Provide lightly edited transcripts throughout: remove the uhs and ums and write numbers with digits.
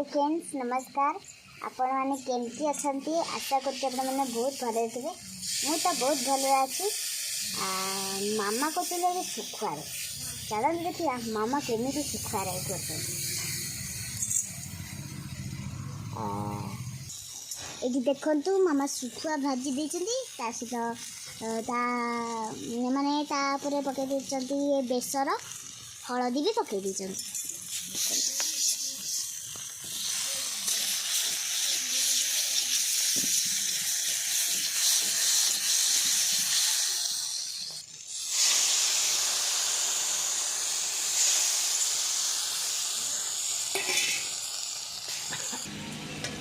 Hi friends नमस्कार। आपण मैंने केमती अच्छा आशा कर बहुत भले थे। मु तो बहुत भले अच्छी। मामा को सुखुआर चलते देखिए मामा केमी सुखुआर ये देखु मामा सुखुआ भाजी देती सहित माने पकई दे बेसर हलदी भी पकई दी।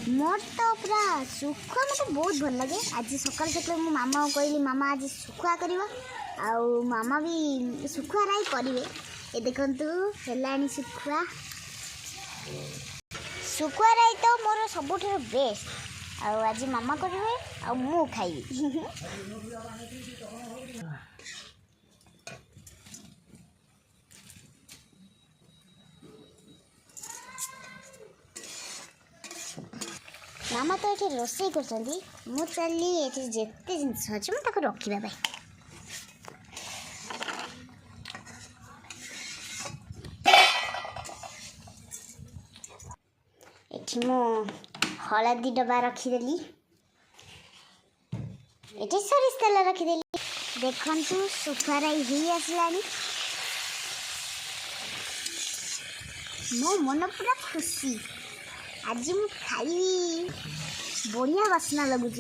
मोर तो पूरा सुखुआ मतलब बहुत भल लगे। आज सकाल सकाल मो मामा को कहली मामा आज सुखुआ कर मामा भी सुखुआ राई करेंगे। ये देखु है सुखुआ सुखुआ राई तो मोर सबुठ बेस्ट। आज मामा करेंगे आ मु खाइबी। मामा तो ये रोसई कर चली ये जिते जिनस अच्छे मुझे रखा ये मु हलदी डब्बा रखीदेली ये सरिष तेल रखीदेली। देखु सुखुआ राई ही आसला मो मन पूरा खुशी। आज मु खाई बढ़िया बासना लगुच।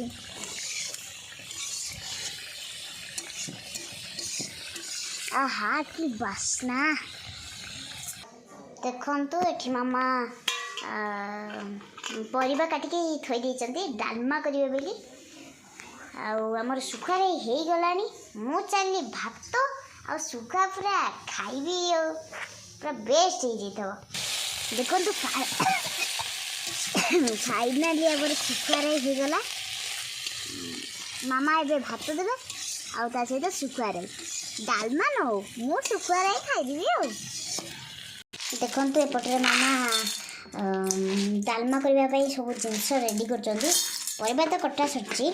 आहा कि बासना देखु ये मामा परिबा काटिकी थोई देइचंती डालमा करिवे बोली। आमर सुखुआ हो गलानी मु चली भात आ सुखुआ पूरा खाइबी पूरा बेस्ट हो जाइथबो। देखु फाइनाली आम सुखुआ राई हो गला। मामा ए भात देवे आ सहित सुखुआ राई डालमा न हो मु सुखुआ राई खाइदेवी। देखु एपटे मामा डालमा करने सब जिनस रेडी कर कटा सरी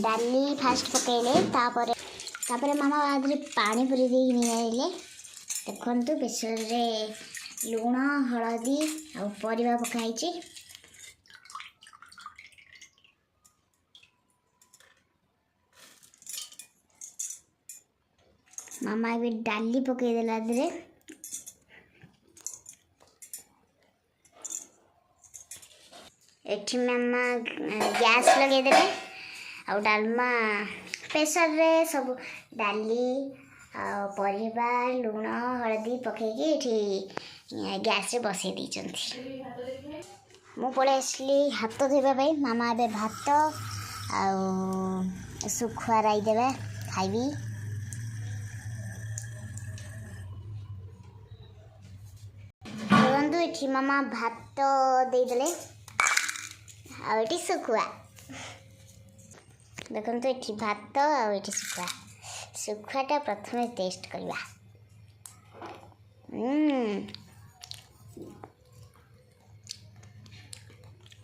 डाली फास्ट पकईले तापर मामा आदि पानी पूरी दे नहीं आइले। देखु बेसर रे लुण हलदी आ परिबा पकाई। मामा भी डाली पकईदेला दे एठी मामा गैस लगेदे आ डालमा प्रेसर रे सब डाली परिबा लुण हलदी पकईकी एठी गैस रे बसई देइचंती। मु पळे आसली हाथ धोइबा मामा ए भात आ सुखुआ राई देबे खाइबी। देखु एठी मामा भात देदेले आउटी सुखुआ। देखु ये भात आउटी सुखुआ सुखुआटा प्रथम टेस्ट करवा।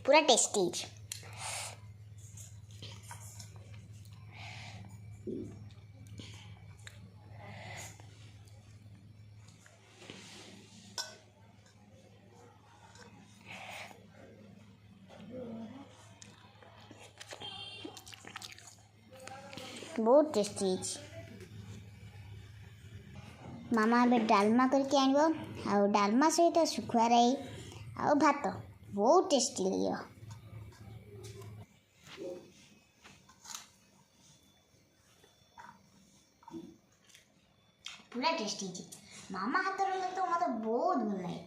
पूरा टेस्टी बहुत टेस्टी। मामा ए डालमा करके आनब डालमा सहित सुखुआ राई आ भात बहुत टेस्टी लगे। पूरा टेस्टी मामा हाथ तो मत बहुत भल लगे।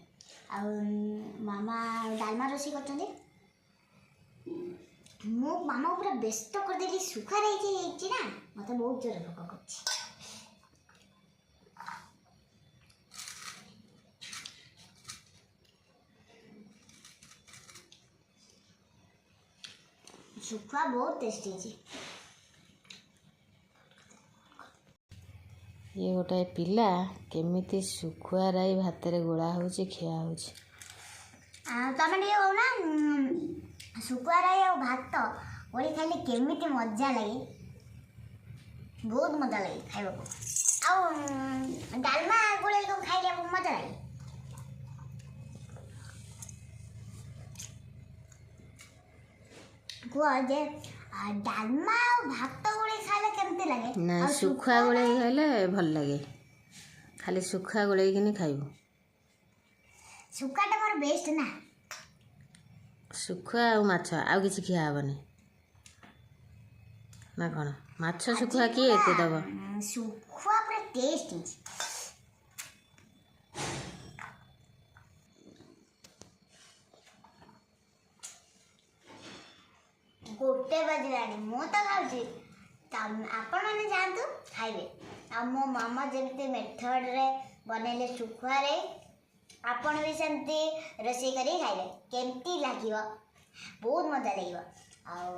मामा डालमा रोषे कर मामा पूरा व्यस्त करदेली सुखा रही ना मत बहुत जोर भोक कर। सुखुआ बहुत टेस्टी। ये गोटाए पिला केमिति सुखुआ राई भात रे गोला होची खिया होची। ତମେ ଟିକେ କହୁନା ଶୁଖୁଆ ରାଇ ଆଉ ଭାତ ଗୋଳି ଖାଇଲେ କେମିତି ମଜା ଲାଗେ। ବହୁତ ମଜା ଲାଗେ ଖାଇବାକୁ। ଆଉ ଡାଲମା ଗୋଳେଇକି ଖାଇଲେ ମଜା ଲାଗେ। କୁହ ଯେ ଡାଲମା ଆଉ ଭାତ ଗୋଳେଇ ଖାଇଲେ କେମିତି ଲାଗେ? ନା ଶୁଖୁଆ ଗୋଳେଇ ଖାଇଲେ ଭଲ ଲାଗେ। ଖାଲି ଶୁଖୁଆ ଗୋଳେଇକିନି ଖାଇବୁ। ଶୁଖୁଆଟା ମୋର ବେଷ୍ଟ ନା। ଶୁଖୁଆ ଆଉ ମାଛ ଆଉ କିଛି ଖିଆ ହେବନି ନା କ'ଣ? ମାଛ ଶୁଖୁଆ କିଏ ଏତେ ଦବ? ଶୁଖୁଆ ପୁରା ଟେଷ୍ଟ ହେଇଛି। ଗୋଟେ ବାଜିଲାଣି ମୁଁ ତ ଖାଉଛି। ଆପଣମାନେ ଯାଆନ୍ତୁ ଖାଇବେ। ଆଉ ମୋ ମାମା ଯେମିତି ମେଥଡ଼ରେ ବନେଇଲେ ଶୁଖୁଆରେ ଆପଣ ବି ସେମିତି ରୋଷେଇ କରି ଖାଇବେ। କେମିତି ଲାଗିବ? ବହୁତ ମଜା ଲାଗିବ। ଆଉ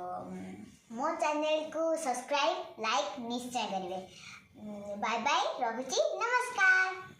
ମୋ ଚ୍ୟାନେଲକୁ ସବସ୍କ୍ରାଇବ୍ ଲାଇକ୍ ନିଶ୍ଚୟ କରିବେ। ବାଏ ବାଏ, ରହୁଛି, ନମସ୍କାର।